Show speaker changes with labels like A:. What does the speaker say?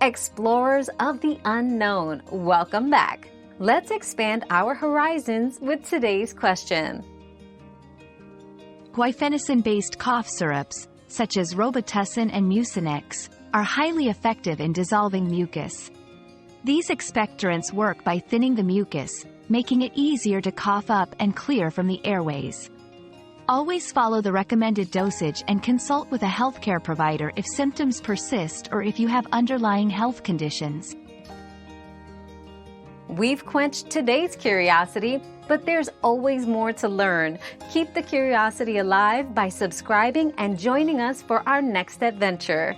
A: Explorers of the unknown, welcome back. Let's expand our horizons with today's question.
B: Guaifenesin-based cough syrups, such as Robitussin and Mucinex, are highly effective in dissolving mucus. These expectorants work by thinning the mucus, making it easier to cough up and clear from the airways. Always follow the recommended dosage and consult with a healthcare provider if symptoms persist or if you have underlying health conditions.
A: We've quenched today's curiosity, but there's always more to learn. Keep the curiosity alive by subscribing and joining us for our next adventure.